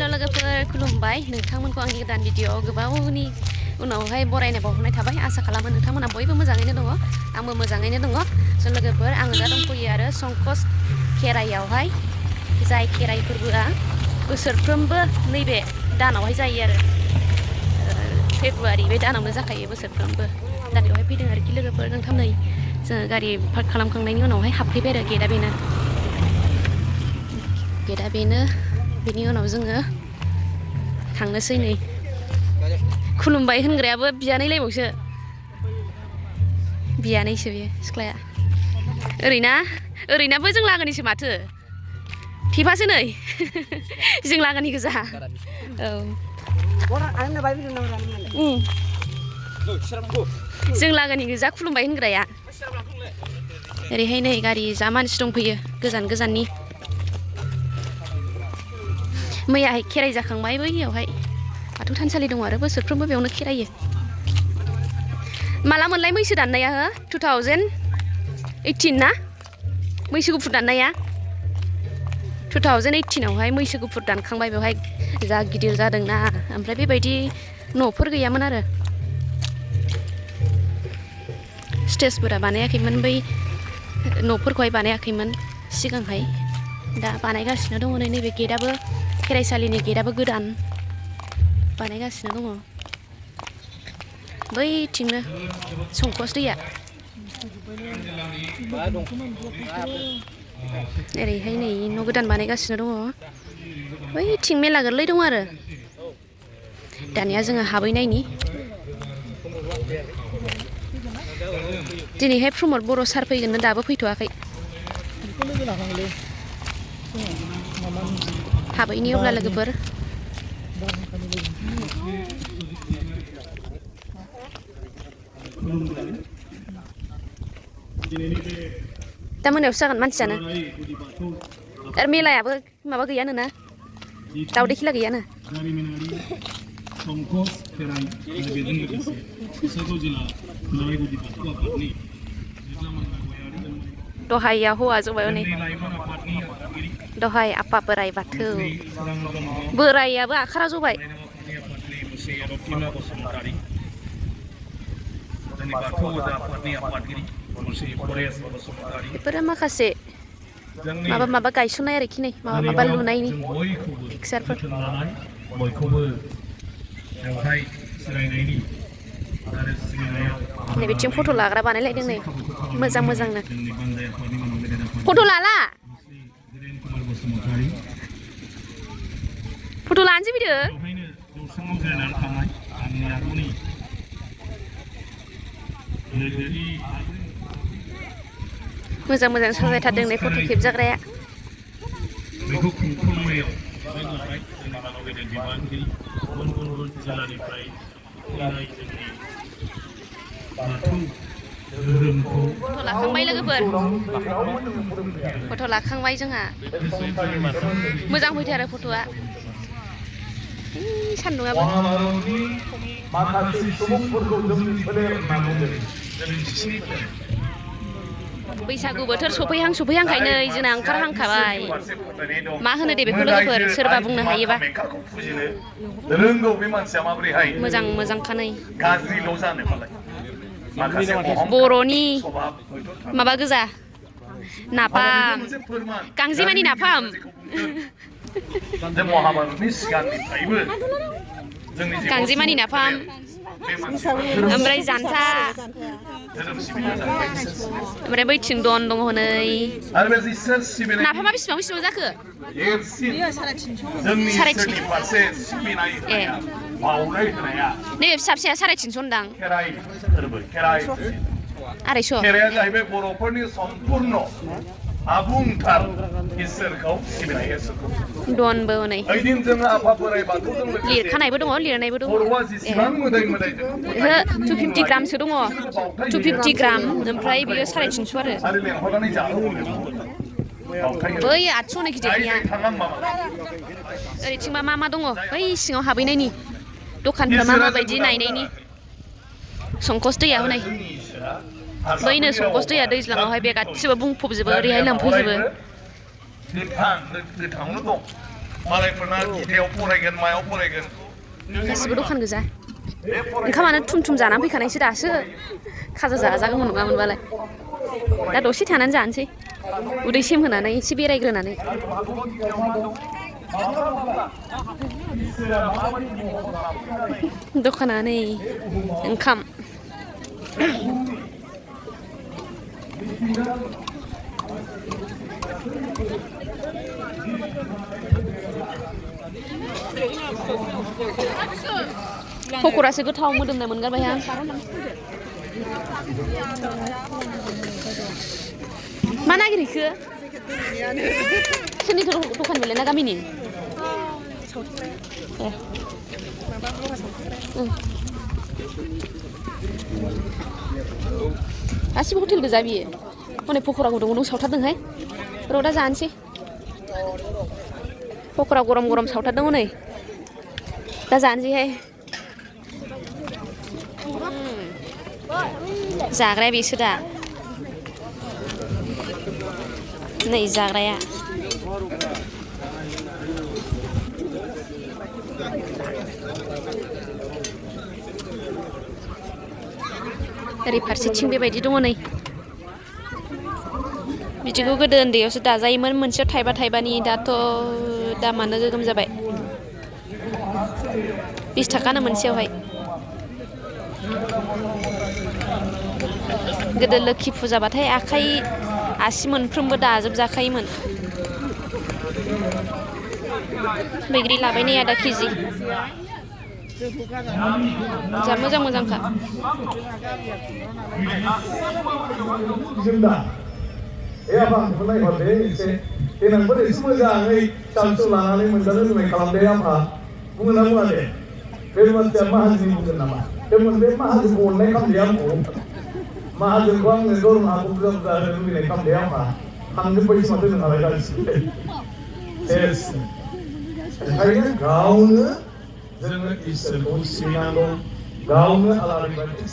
लोगोफोर खुलुमबाय नोंथांमोनखौ आंनि गोदान भिडिअ गोबावनि उनावहाय बरायनाय बावहरनाय थाबाय आसा खालामो नोंथांमोना बयबो मोजाङैनो दङ आंबो मोजाङैनो दङ स' लोगोफोर आङो दा दंफैयो आरो संकस खेराइयावहाय जाय खेराइ फोरबोआ बोसोरफ्रोमबो नैबे दानावहाय जायो आरो फेब्रुवारि बे दानावनो जाखायो बोसोरफ्रोमबो दा बेवहाय फैदों आरोखि लोगोफोर नोंथां नै जोङो गारि पार्क खालामखांनायनि उनावहाय हाबफैबाय आरो गेटआ बेनो बेनि उनाव जोङो थांनोसै नै खुलुमबाय होनग्रायाबो बियानैलायबावसो बियानैसो बियो सिख्लाया ओरैनाबो जों लागोनिसो माथो फिफासो नै जों लागोनि गोजा औ जों लागोनि गोजा खुलुमबाय होनग्राया ओरैहाय नै गारि जा मानसि दंफैयो गोजाननि मैयाहाय खेराइ जाखांबाय बैयावहाय बाथौ थानसालि दङ आरो बोसोरफ्रोमबो बेयावनो खेरायो माला मोनलाय मैसो दाननाया हो 2018 ना मैसो गुफुर दाननाया 2018 आवहाय मैसो गुफुर दानखांबाय बेवहाय जा गिदिर जादोंना ओमफ्राय बेबायदि न'फोर गैयामोन आरो स्टेजफोरा बानायाखैमोन बै न'फोरखौहाय बानायाखैमोन सिगांहाय दा बानायगासिनो दङ नैबे गेटआबो खेराइसालिनि गेटआबो गोदान बानायगासिनो दङ बैथिंनो संकस दैया ओरैहाय नै न' गोदान बानायगासिनो दङ बैथिं मेला गोरलै दङ आरो दानिया जोङो हाबहैनायनि दिनैहाय प्रमद बर' सार फैगोन दाबो फैथ'वाखै हाबैनि अब्ला लोगोफोर दा मोनायावसो जागोन मानसियानो आरो मेलायाबो माबा गैयानो ना दावदै खेला गैयानो दहाया हौवा जबाय हनै दहाय आफा बोराइ बाथौ बोराइयाबो आखारा जबाय बेफोरो माखासे माबा गायसननाय आरोखि नै माबा लुनायनि पिकचारफोर नैबेथिं फट' लाग्रा बानायलायदों नै मोजांनो फट' लानोसै फैदो मोजां साजायथारदों नै फट' खेबजाग्राया फट' लाखांबाय लोगोफोर फट' लाखांबाय जोंहा मोजां फैथो आरो फट'आ सान्दुंआबो बैसागु बोथोर सफैहांखायनो जोंना ओंखारहांखाबाय मा होनो दे बेखौ लोगोफोर सोरबा बुंनो हायोबा मोजांखा नै बर'नि माबा गोजा नाफाम गांजेमानि नाफाम गांजेमानि नाफाम ओमफ्राय जानथा ओमफ्राय बैथिं दन दङ हनै नाफामा बेसेबां जाखो 350 ए नैबे फिसाया 350 होनदां 250 खेराइया जाहैबाय बर'फोरनि सम्पुर्ण आबुंथार इसोरखौ सिबिनाय दनबो हनै ओइदिन जोङो आफा बोराइ बाथौजों लोगोसे लिरखानायबो दङ लिरनायबो दङ बर'आ जेसेबां मोदायजों 250 ग्रामसो दङ 250 ग्राम ओमफ्राय बियो 350 आरो लेंहरनानै जाहोहरो बै 800 नो गिदिरनिया ओरैथिंबा मा दङ बै सिङाव हाबहैनायनि दखानफ्रा माबायदि नायनायनि संकस दैया हनै बैनो संकस दैया दैज्लाङावहाय बे गासिबो बुंफबजोबो ओरैहाय लोमफैजोबो मालायफोरना गिथायाव फरायगोन मायाव फरायगोन गासिबो दखान गोजा ओंखामानो थुम थुम जानानै फैखानायसो दासो खाजा जाजागौमोन नङामोनबालाय दा दसे थानानै जानोसै उदै सेम होनानै एसे बेरायग्रोनानै दखाना नै ओंखाम पकरासो गोथाव मोदोमनाय मोनगारबाय आं मा नागिरहैखो सोरनिथो दखान बेलाय ना गामिनि गासिबो हटेल गोजा बियो हनै पकरा गुदुं गुदुं सावथारदोंहाय र' दा जानोसै पकरा गरम गरम सावथारदों हनै दा जानोसैहाय जाग्राया बेसो दा नै जाग्राया ओरै फारसेथिं बेबायदि दङ नै बिदिखौ गोदो उन्दैयावसो दाजायोमोन मोनसेयाव थाइबा थाइबानि दाथ' दामानो गोगोम जाबाय 20 थाखानो मोनसेयावहाय गोदो लोखि फुजाबाथाय आखाइ आसि मोनफ्रोमबो दाजोबजाखायोमोन बैग्रि लाबाय नै आधा केजि जा मोजां मोजांखा apa mulai horde ise denan ber isu mojangai samsu lanane mendalu me kalamde apa mungana mungade bermat ya mahaji mungkin nama temen be mahaji bonne kam dia mo mahaji kwang ne dor ma bu jam da ne ne kam dia apa hangge paisa mate na ala yes kayaknya gaune jangan isel ko sinalo gaune ala ribati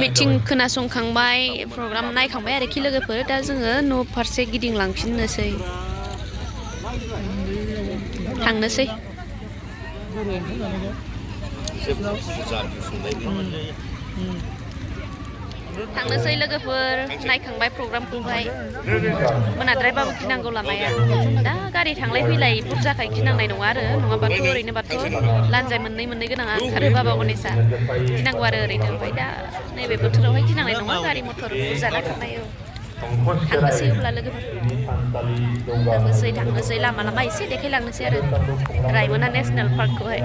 meeting खोनासंखांबाय programme नायखांबाय आरोखि लोगोफोर दा जोङो न' फारसे गिदिंलांफिननोसै थांनोसै थांनोसै लोगोफोर नायखांबाय प्रग्रामखौहाय मोनाद्रायबाबो गिनांगौ लामाया दा गारि थांलाय फैलाय बुरजाखाय गिनांनाय नङा आरो नङाबाथ' ओरैनोबाथ' लान्जाय मोननै गोनाङा ओंखारो बाबा गनेशा गिनांगौ आरो ओरैनो ओमफ्राय दा नैबे बोथोरावहाय गिनांनाय नङा गारि मथर बुरजा थांनाय थांनोसै अब्ला लोगोफोर थांनोसै लामा एसे देखायलांनोसै आरो रायमना नेसनेल पार्कखौहाय